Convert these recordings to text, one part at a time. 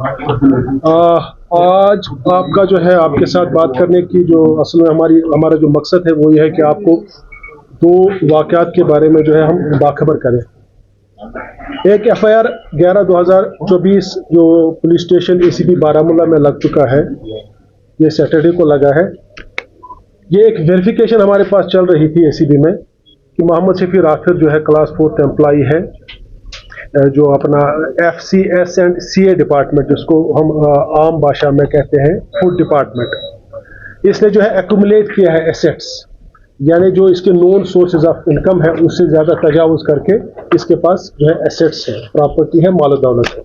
आज आपका जो है आपके साथ बात करने की जो असल में हमारा जो मकसद है वो ये है कि आपको दो वाक़यात के बारे में जो है हम बाखबर करें। एक एफआईआर 11/2024 जो पुलिस स्टेशन एसीबी बारामूला में लग चुका है, ये सैटरडे को लगा है। ये एक वेरिफिकेशन हमारे पास चल रही थी एसीबी में कि मोहम्मद शफी राफिर जो है क्लास 4th एम्प्लॉई है, जो अपना FCS एंड CA डिपार्टमेंट जिसको हम आम भाषा में कहते हैं फूड डिपार्टमेंट, इसने जो है एक्यूमुलेट किया है एसेट्स, यानी जो इसके नोन सोर्सेज ऑफ इनकम है उससे ज़्यादा तजावुज़ करके इसके पास जो है एसेट्स है, प्रॉपर्टी है, माल दौलत है।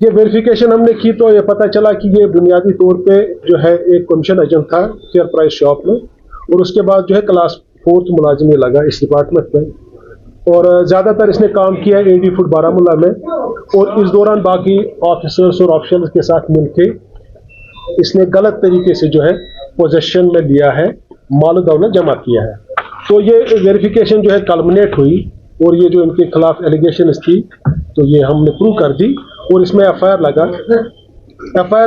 ये वेरिफिकेशन हमने की तो ये पता चला कि ये बुनियादी तौर पे जो है एक कमीशन एजेंट था फेयर प्राइस शॉप में, और उसके बाद जो है क्लास 4th मुलाजिम लगा इस डिपार्टमेंट में, और ज़्यादातर इसने काम किया AD फूड बारामूला में, और इस दौरान बाकी ऑफिसर्स और ऑफिशियल्स के साथ मिलके इसने गलत तरीके से जो है पोजेशन में लिया है, माल दौलत जमा किया है। तो ये वेरिफिकेशन जो है कल्मिनेट हुई, और ये जो इनके खिलाफ एलिगेशन थी तो ये हमने प्रूव कर दी, और इसमें FIR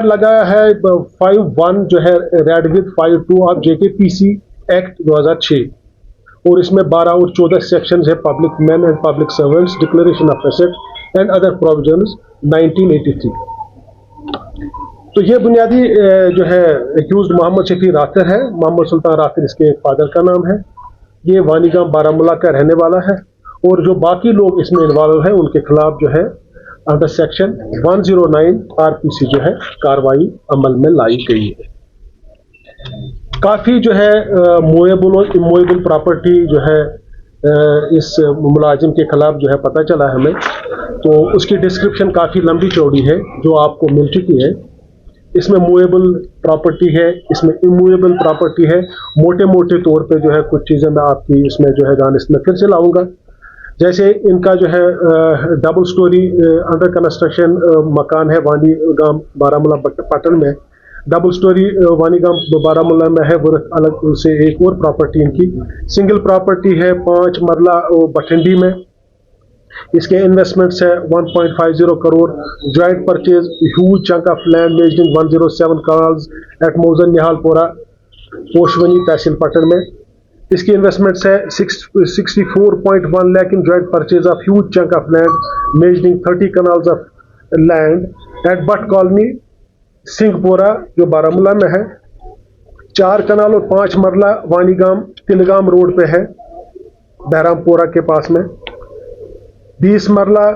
लगा है 5(1) जो है read with 5(2) of JKPC act 2006, और इसमें 12 और 14 सेक्शन है, public man and public servants, declaration of asset and other provisions 1983। तो ये बुनियादी जो है एक्यूज मोहम्मद शफी राफिर है। मोहम्मद सुल्तान राफिर इसके फादर का नाम है। ये वानीगाम बारामूला का रहने वाला है, और जो बाकी लोग इसमें इन्वॉल्व हैं उनके खिलाफ जो है अंडर सेक्शन 109 RPC जो है कार्रवाई अमल में लाई गई है। काफ़ी जो है मूवेबल और इमूवेबल प्रॉपर्टी जो है इस मुलाजिम के खिलाफ जो है पता चला हमें, तो उसकी डिस्क्रिप्शन काफ़ी लंबी चौड़ी है जो आपको मिल चुकी है। इसमें मूवेबल प्रॉपर्टी है, इसमें इमूवेबल प्रॉपर्टी है। मोटे मोटे तौर पे जो है कुछ चीज़ें मैं आपकी इसमें जो है दानिश में फिर से लाऊंगा। जैसे इनका जो है डबल स्टोरी अंडर कंस्ट्रक्शन मकान है वानीगाम बारामूला पटन में। डबल स्टोरी वानीगाम बारामूला में है, वो अलग से एक और प्रॉपर्टी इनकी सिंगल प्रॉपर्टी है 5 मरला बठिंडी में। इसके इन्वेस्टमेंट्स है 1.50 crore. Joint purchase huge chunk of land measuring 107 kanals at मौजन निहालपुरा पोशवनी तहसील पटन में। इसकी इन्वेस्टमेंट्स है 64.1 lakh in joint purchase of huge chunk of land measuring 30 kanals of land at Bat colony Singhpora जो बारामूला में है। 4 कनाल और 5 मरला वानीगाम तिलगाम रोड पे है, बहरामपोरा के पास में। 20 मरला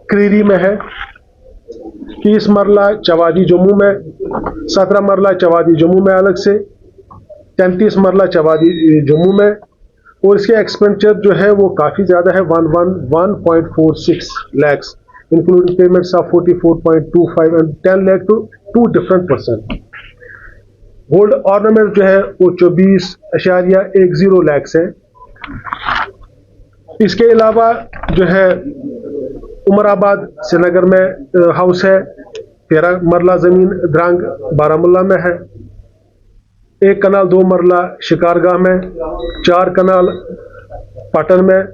क्रीरी में है। 30 मरला चवादी जम्मू में। 17 मरला चवादी जम्मू में अलग से। 33 मरला चवादी जम्मू में। और इसके एक्सपेंडिचर जो है वो काफ़ी ज़्यादा है 1.46 lakhs including payments of 44.25 and 10 lakh to 2 different person. Gold ornament जो है वो 24.10 lakhs है। इसके अलावा जो है उमराबाद श्रीनगर में हाउस है। 13 मरला ज़मीन द्रांग बारामूला में है। 1 कनाल 2 मरला शिकारगाह में। 4 कनाल पटन में।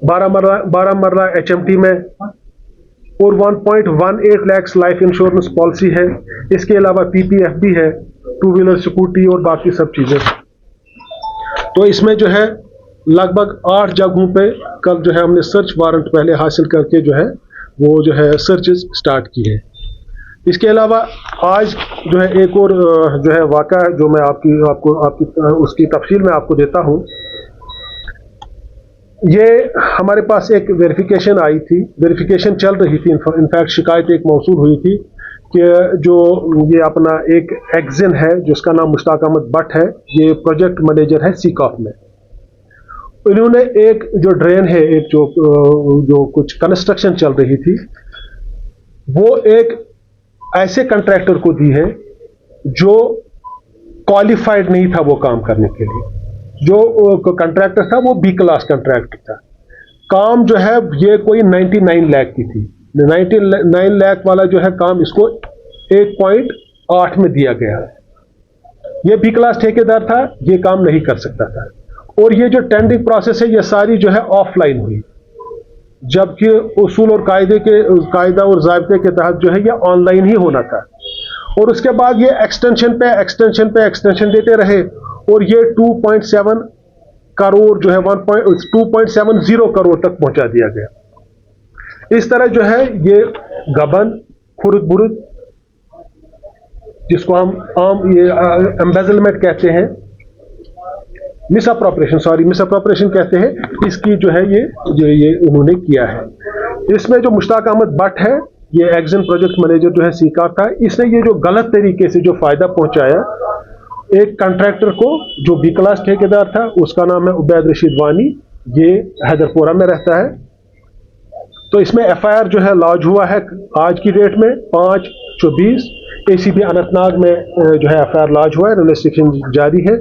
12 मरला HMT में। और 1.18 lakhs लाइफ इंश्योरेंस पॉलिसी है। इसके अलावा PPF भी है, 2 व्हीलर स्कूटी और बाकी सब चीज़ें। तो इसमें जो है लगभग 8 जगहों पे कल जो है हमने सर्च वारंट पहले हासिल करके जो है वो जो है सर्चेस स्टार्ट की है। इसके अलावा आज जो है एक और जो है वाक़ा है जो मैं आपकी उसकी तफसील में आपको देता हूँ। ये हमारे पास एक वेरिफिकेशन आई थी, वेरिफिकेशन चल रही थी, इनफैक्ट शिकायत एक मौसूल हुई थी कि जो ये अपना एक एग्जिन है जिसका नाम मुश्ताक अहमद भट्ट है, ये प्रोजेक्ट मैनेजर है सीकॉफ में। इन्होंने एक जो ड्रेन है, एक जो कुछ कंस्ट्रक्शन चल रही थी, वो एक ऐसे कंट्रैक्टर को दी है जो क्वालिफाइड नहीं था वो काम करने के लिए। जो कंट्रैक्टर था वो B क्लास कंट्रैक्टर था। काम जो है ये कोई 99 लाख की थी। 99 लाख वाला जो है काम इसको 1.8 में दिया गया है। ये B क्लास ठेकेदार था, ये काम नहीं कर सकता था। और ये जो टेंडरिंग प्रोसेस है ये सारी जो है ऑफलाइन हुई। जबकि उसूल और कायदा और ज़ाब्ते के तहत जो है ये ऑनलाइन ही होना था। और उसके बाद ये एक्सटेंशन देते रहे और ये 2.7 करोड़ जो है 2.70 करोड़ तक पहुंचा दिया गया। इस तरह जो है ये गबन, खुर्द बुर्द, जिसको हम आम ये एम्बेजलमेंट कहते हैं, मिस अप्रोप्रिएशन कहते हैं, इसकी जो है ये उन्होंने किया है। इसमें जो मुश्ताक अहमद भट्ट है, ये एक्जन प्रोजेक्ट मैनेजर जो है सीकार था, इसने ये जो गलत तरीके से जो फायदा पहुंचाया एक कॉन्ट्रैक्टर को जो बी क्लास ठेकेदार था, उसका नाम है उबैद रशीद वानी, ये हैदरपुरा में रहता है। तो इसमें एफआईआर जो है लॉन्च हुआ है आज की डेट में 5/24 एसीबी अनंतनाग में जो है एफआईआर लॉन्च हुआ है, इन्वेस्टिगेशन जारी है।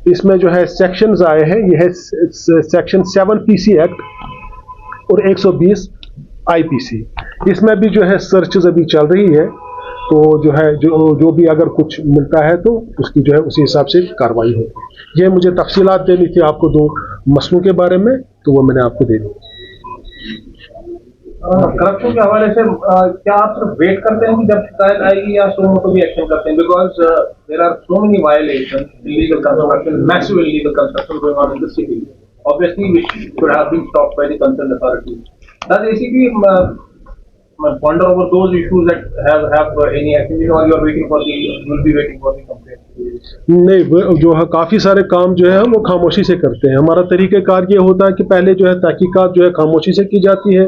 इसमें जो है सेक्शंस आए हैं, ये है सेक्शन 7 पीसी एक्ट और 120 आईपीसी। इसमें भी जो है सर्चेज अभी चल रही है, तो जो है जो भी अगर कुछ मिलता है तो उसकी जो है उसी हिसाब से कार्रवाई होगी। ये मुझे तफसीलात देनी थी आपको 2 मसलों के बारे में, तो वो मैंने आपको दे दी। करप्शन के हवाले से क्या आप सिर्फ वेट करते हैं कि जब शिकायत आएगी या सुनो तो भी एक्शन करते हैं? Because there are so many violations, illegal construction, massive illegal construction going on in the city, obviously which should have been stopped by the concerned authorities. Does ACP ponder over those issues that have any action, or you are waiting for will be waiting for the complaint? नहीं, जो है काफ़ी सारे काम जो है वो खामोशी से करते हैं। हमारा तरीक़ेकार ये होता है कि पहले जो है तहकीकात जो है खामोशी से की जाती है,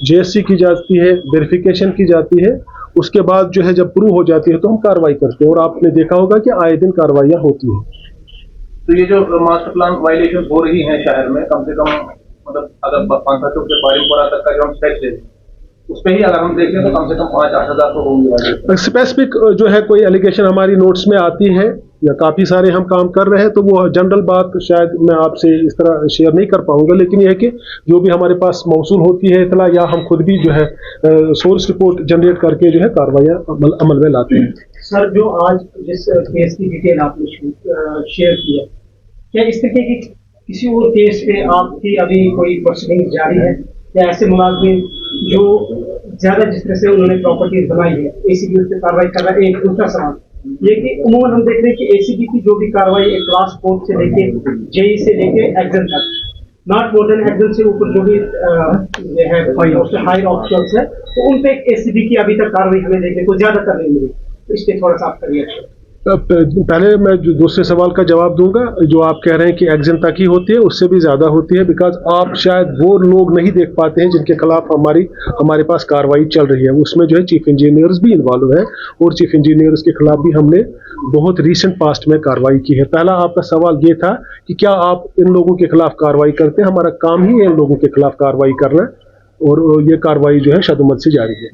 जीएससी की जाती है, वेरिफिकेशन की जाती है, उसके बाद जो है जब प्रूव हो जाती है तो हम कार्रवाई करते हैं। और आपने देखा होगा कि आए दिन कार्रवाइयाँ होती हैं। तो ये जो मास्टर प्लान वायलेशन हो रही है शहर में, कम से कम मतलब अगर 5-7 से बारिमपुरा तक का जो हम स्ट्रेच ले उस पर ही अगर हम देखें तो कम से कम 5-8 हज़ार तो होंगे। स्पेसिफिक जो है कोई एलिगेशन हमारी नोट्स में आती है या काफ़ी सारे हम काम कर रहे हैं, तो वो जनरल बात शायद मैं आपसे इस तरह शेयर नहीं कर पाऊंगा, लेकिन यह है कि जो भी हमारे पास मौसूल होती है इतला, या हम खुद भी जो है सोर्स रिपोर्ट जनरेट करके जो है कार्रवाइयाँ अमल में लाते हैं। सर, जो आज जिस केस की डिटेल आपने शेयर किया, क्या इस तरीके की किसी और केस पे आपकी अभी कोई प्रोसीडिंग जारी है, या ऐसे मुलाजिम जो ज्यादा जिस तरह से उन्होंने प्रॉपर्टीज बनाई है एसीबी उस पर कार्रवाई कर रहा है? एक दूसरा सवाल ये कि उन्होंने हम देख रहे हैं कि एसीबी की जो भी कार्रवाई एक क्लास 4 से लेके जेई से लेके एक्जन तक, नॉट मोर देन एक्जन से ऊपर जो भी है हायर ऑफिसर्स है, तो उन पे एसीबी की अभी तक कार्रवाई हमें देखने को ज्यादातर नहीं मिली। तो इस पे थोड़ा सा आपका रिएक्शन। पहले मैं जो दूसरे सवाल का जवाब दूंगा। जो आप कह रहे हैं कि एक्जन तक ही होती है, उससे भी ज़्यादा होती है, बिकॉज आप शायद वो लोग नहीं देख पाते हैं जिनके खिलाफ हमारे पास कार्रवाई चल रही है। उसमें जो है चीफ इंजीनियर्स भी इन्वॉल्व है, और चीफ इंजीनियर्स के खिलाफ भी हमने बहुत रिसेंट पास्ट में कार्रवाई की है। पहला आपका सवाल ये था कि क्या आप इन लोगों के खिलाफ कार्रवाई करते हैं? हमारा काम ही है इन लोगों के खिलाफ कार्रवाई करना, और ये कार्रवाई जो है शदुमत से जारी है।